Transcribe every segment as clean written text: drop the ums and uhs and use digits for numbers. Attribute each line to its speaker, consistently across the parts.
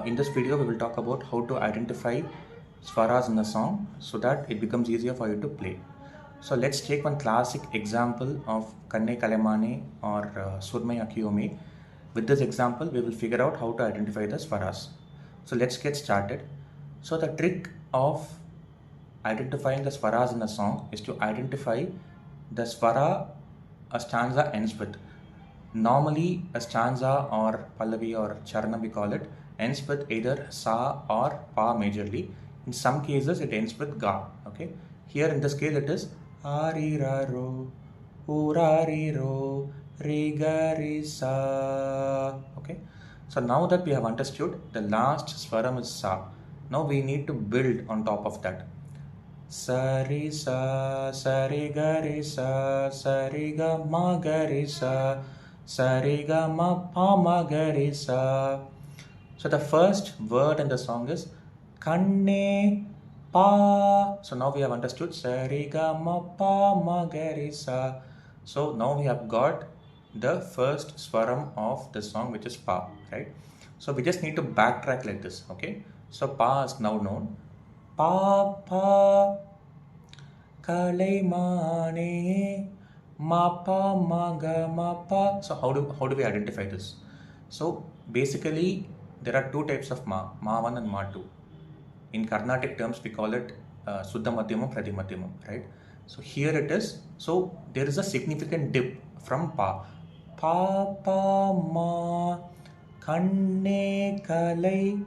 Speaker 1: In this video, we will talk about how to identify swaras in a song so that it becomes easier for you to play. So let's take one classic example of Kanne Kalaimane or Surmai Ankhiyon. With this example, we will figure out how to identify the swaras. So let's get started. So the trick of identifying the swaras in a song is to identify the swara a stanza ends with. Normally, a stanza or pallavi or charana, we call it, ends with either sa or pa majorly. In some cases, it ends with ga. Okay. Here in this case, it is ari ra ro, urari ro, re ga re sa. Okay. So now that we have understood the last swaram is sa, now we need to build on top of that. Sari sa, sari ga re sa, sari ga ma ga re sa, sari ga ma pa ma ga re sa. So the first word in the song is Kanne pa. So now we have understood sari ga ma pa ma ga re sa. So now we have got the first swaram of the song, which is pa, right? So we just need to backtrack like this, okay? So pa is now known. Pa pa Kalaimane ma pa ma ga ma pa. So how do we identify this? So basically there are two types of ma 1 and ma 2. In Carnatic terms we call it Suddha Madhyamam, Prati Madhyamam, right? So here it is. So there is a significant dip from pa. Pa pa ma kanne kalai.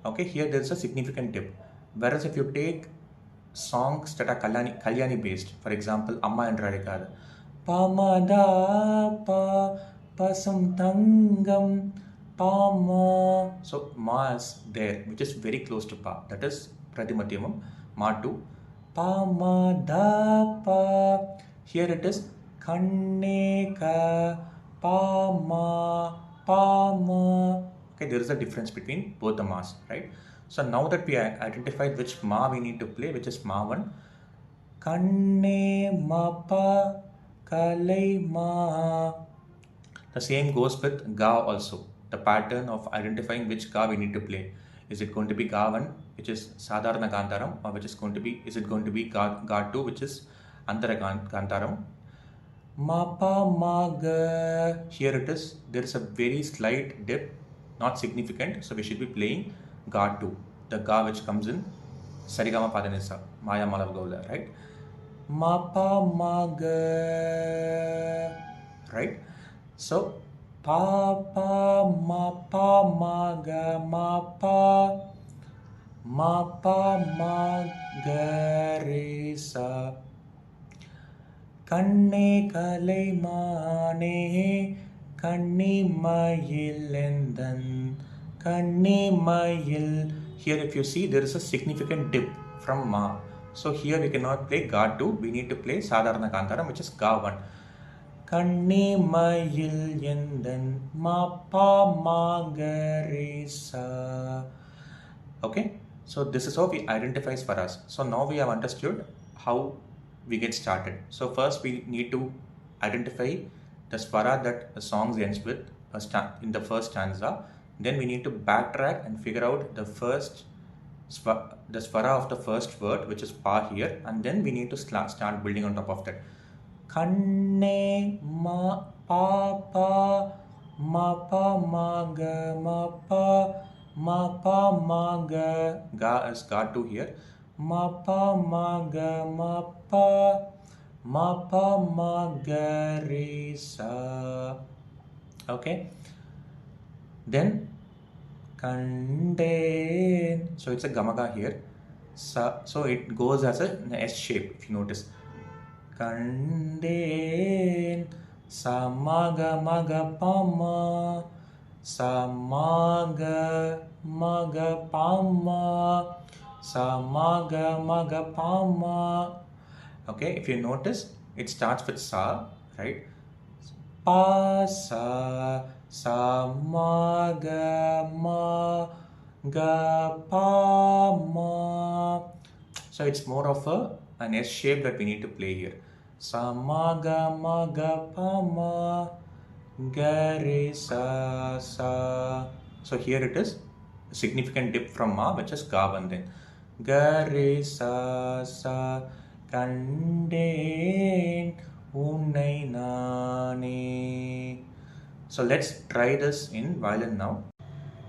Speaker 1: Okay, here there is a significant dip. Whereas if you take songs that are Kalyani based, for example, Amma and Endrazhaikatha, Pamada pa pasam tangam pama. So ma is there, which is very close to pa. That is Pratimadhyamam. Ma 2. Pamada pa. Here it is Kanne ka pama pama. Okay, there is a difference between both the mas, right? So now that we identified which ma we need to play, which is ma 1, Kanne ma pa Kalaima. The same goes with ga also. The pattern of identifying which ga we need to play. Is it going to be ga 1, which is Sadharana Gantaram, or is it going to be ga 2, which is Antara Gantaram? Ma pa ma ga. Here it is. There is a very slight dip, not significant. So we should be playing ga 2, the ga which comes in Sarigama Padanisa, Maya Malav Gaula, right? Ma pa ma ga, right? So pa pa ma ga ma pa ga re sa. Kanne Kalaimane Kannimayil endan Kannimayil. Here if you see, there is a significant dip from ma. So here we cannot play ga 2, we need to play Sadharana Kantaram, which is ga 1. Kannimayil endan ma pa ma ga re sa. Okay, so this is how we identify swaras. So now we have understood how we get started. So first we need to identify the swara that a song ends with in the first stanza. Then we need to backtrack and figure out the swara of the first word, which is pa here, and then we need to start building on top of that. Kanne ma pa pa ma pa ma ga ma pa ma ga is ga 2 here. Ma pa ma ga ma ga re sa. Okay, then Kanden. So it's a gamaga here. So it goes as an S shape, if you notice. Kanden samaga maga pama samaga maga pama samaga maga pama. Okay, if you notice, it starts with sa, right? Pa sa sa ma ga ma ga pa ma. So it's more of an S shape that we need to play here. Sa ma ga pa ma ga re sa sa. So here it is significant dip from Ma, which is Ga Bandhin. Ga Re Sa Sa Kanden Unnai Nane. So let's try this in violin now.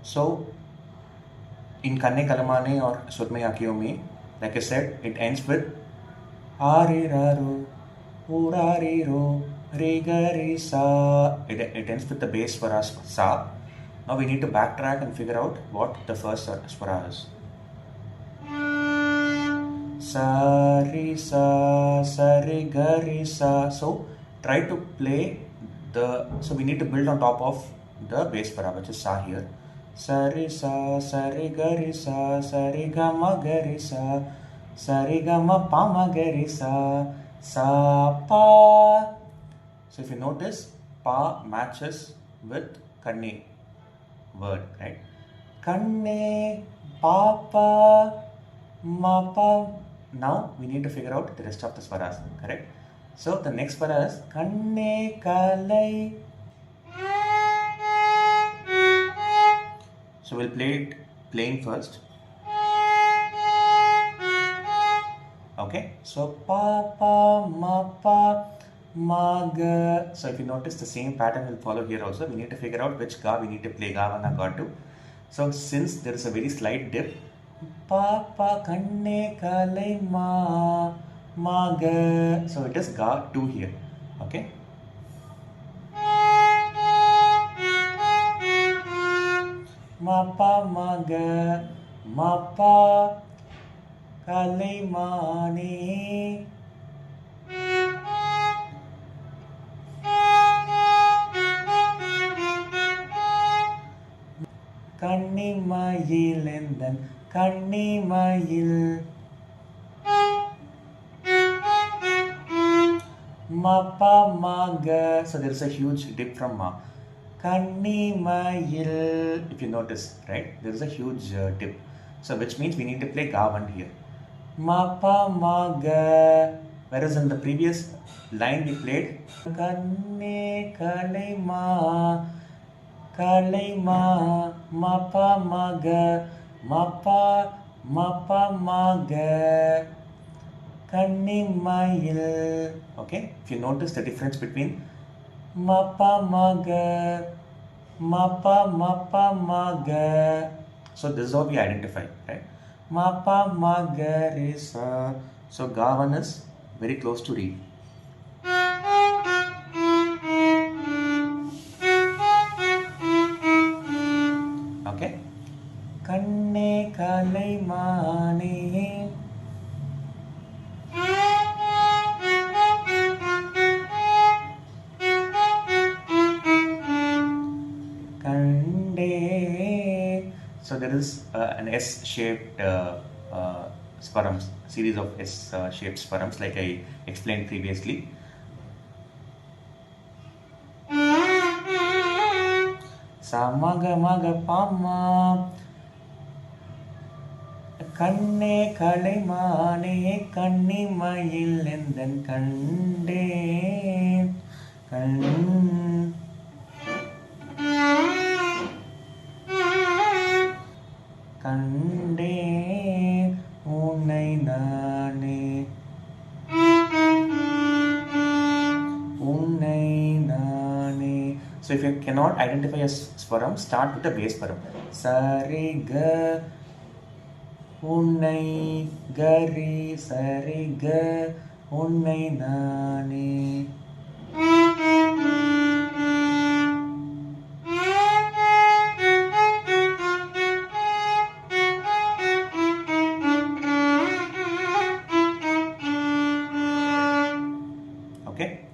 Speaker 1: So in Kanne Kalaimane or Surmai Ankhiyon, like I said, it ends with Hariraro, Urariro, Rigari Sa. It ends with the bass swara Sa. Now we need to backtrack and figure out what the first swara is. Sa Ri Sa, Sa Ri Ga Ri Sa. So try to play the. So we need to build on top of the bass swara, which is Sa here. Sa Ri Sa, Sa Ri Ga Ri Sa, Sa Ri Ga Ma Ga Ri Sa, Sa Ri Ga Ma Pa Ma Ga Ri Sa, Sa Pa. So if you notice, Pa matches with Kanne word, right? Kanne, Papa, Mapa. Now we need to figure out the rest of the swaras, correct? So the next swara is Kanne Kalai. So we'll play it plain first. Okay, so Papa, Mapa, Maga. So if you notice, the same pattern will follow here also. We need to figure out which Ga we need to play, Ga 1 or Ga 2. So since there is a very slight dip, Papa Kanne Kalai Ma Maga. So it is Ga 2 here. Okay. Mapa Maga Mapa Kalaimane. Kannimayil and then Kannimayil. Mapa Maga. So there is a huge dip from Ma. Kannimayil. If you notice, right? There is a huge dip. So which means we need to play Ga 1 here. Mapa Maga. Whereas in the previous line we played Kanne Kalaima Kalaima Mapa Maga Mapa Mapa Maga Kannimayil. Okay, if you notice the difference between Mapa Maga Mapa Mapa Maga. So this is how we identify, right? Mapa Maga Re Sa. So Ga 1 is very close to Re. Okay. Kanne Kalaimane. Kande. So there is an S-shaped Swarams, series of S-shaped Swarams, like I explained previously. Sa Maga Maga Pama Kanne Kalaimane Kannimayil and then Kande Kande Unnai Nane Unnai Nane. So if you cannot identify a Swaram, start with the bass Swaram. Sa Re Ga Unnai Gari Sa Re Ga Unnai Nane. Okay,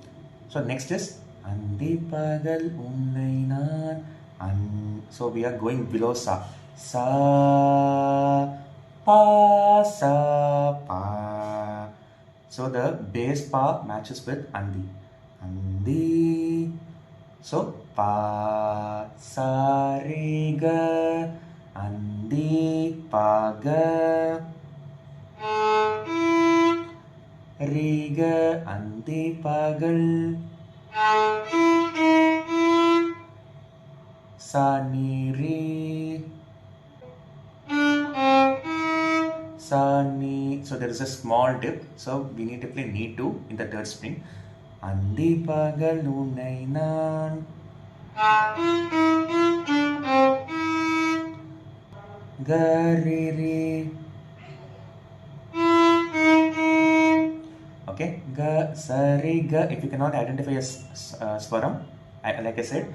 Speaker 1: so next is Andi Pagal Unnai Nan. So we are going below Sa. Sa Pa Sa Pa. So the bass Pa matches with Andi. Andi. So Pa Sa Re Ga Andi Pa Ga Riga Andi Pagal Sa Ni Re. sa, ni. So there is a small dip. So we need to play ni 2 in the third string. Andi pagal unai nan. Ga, re, re. Okay, ga, sa, re, ga. If you cannot identify a swaram, like I said,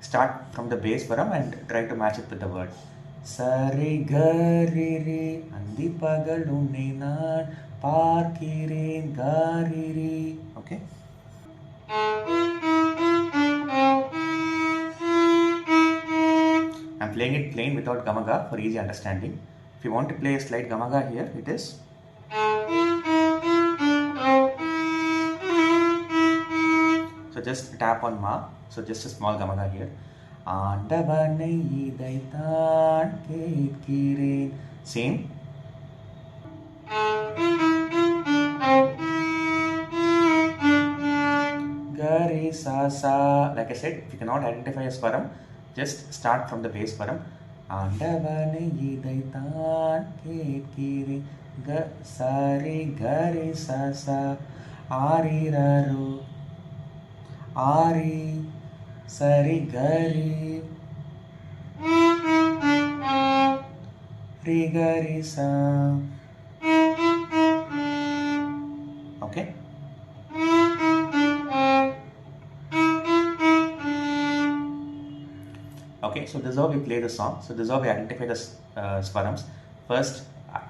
Speaker 1: start from the base swaram and try to match it with the word. Sa, re, ga, re, re. Andi pagal unai nan. Parkiren, ga, re, re. Okay. I'm playing it plain without gamaga for easy understanding. If you want to play a slight gamaga here, it is. So just tap on ma. So just a small gamaga here. Same. Gari sa sa. Like I said, if you cannot identify a swaram, just start from the base swaram. Andavane idaitan ketkire ga sari gari sa sa ari raru ari sari gari ri gari sa. Okay. Okay, so this is how we play the song. So this is how we identify the swarams. First,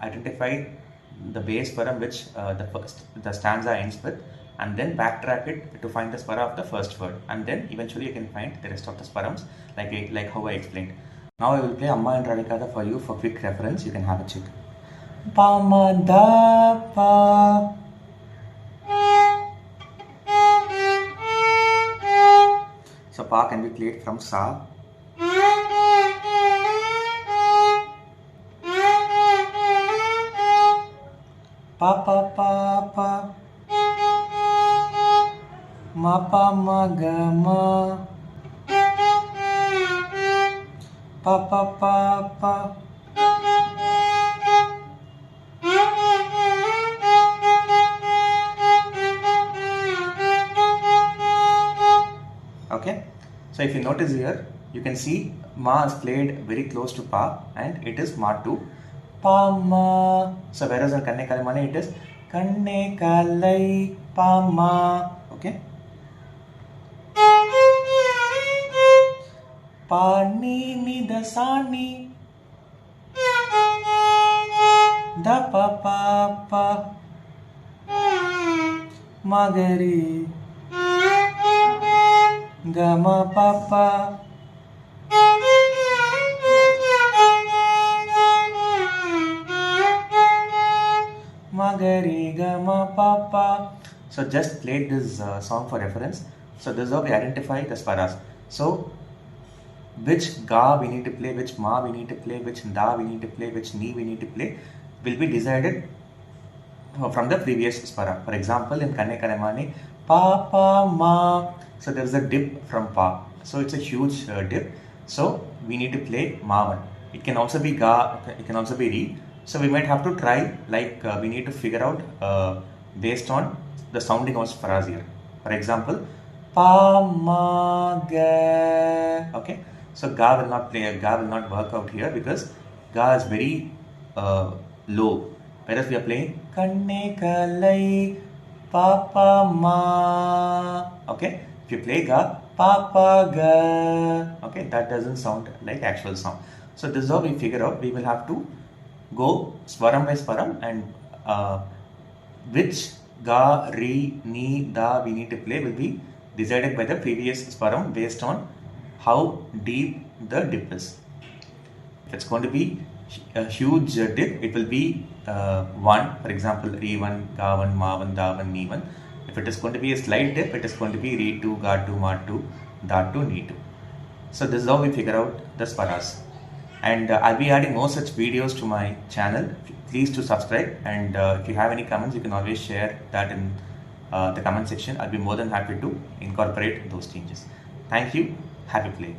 Speaker 1: identify the base swaram which the stanza ends with, and then backtrack it to find the swara of the first word, and then eventually you can find the rest of the swarams like how I explained. Now I will play Amma and Endrazhaikatha for you for quick reference. You can have a check. Pa ma da pa. So pa can be played from sa. Pa pa pa pa. Ma pa ma ga ma. Pa pa pa pa. Okay, so if you notice here, you can see ma is played very close to pa and it is ma 2. Pa ma. So whereas in Kanne Kalaimane it is Kanne Kalai pa ma. Okay. Pa ni ni da sa ni. Da pa pa pa. Magari. Ga ma pa pa. Magari ga ma pa pa. So just played this song for reference. So this is how we identify the swaras. So which ga we need to play, which ma we need to play, which da we need to play, which ni we need to play will be decided from the previous swara. For example, in Kanne Kalaimane, pa pa ma. So there is a dip from pa. So it's a huge dip. So we need to play ma 1. It can also be ga, it can also be re. So we might have to try, we need to figure out based on the sounding of swaras here. For example, pa ma ga. Okay, so ga will not play, ga will not work out here because ga is very low. Whereas we are playing Kanne Kalai pa pa ma. Okay, if you play ga pa pa ga. Okay, that doesn't sound like actual song. So this is how we figure out. We will have to go swaram by swaram and which ga, re, ni, da we need to play will be decided by the previous swaram based on how deep the dip is. If it's going to be a huge dip, it will be 1, for example, re 1, ga 1, ma 1, da 1, ni 1. If it is going to be a slight dip, it is going to be re 2, ga 2, ma 2, da 2, ni 2. So this is how we figure out the swaras. And I'll be adding more such videos to my channel. Please do subscribe, and if you have any comments, you can always share that in the comment section. I'll be more than happy to incorporate those changes. Thank you. Happy play.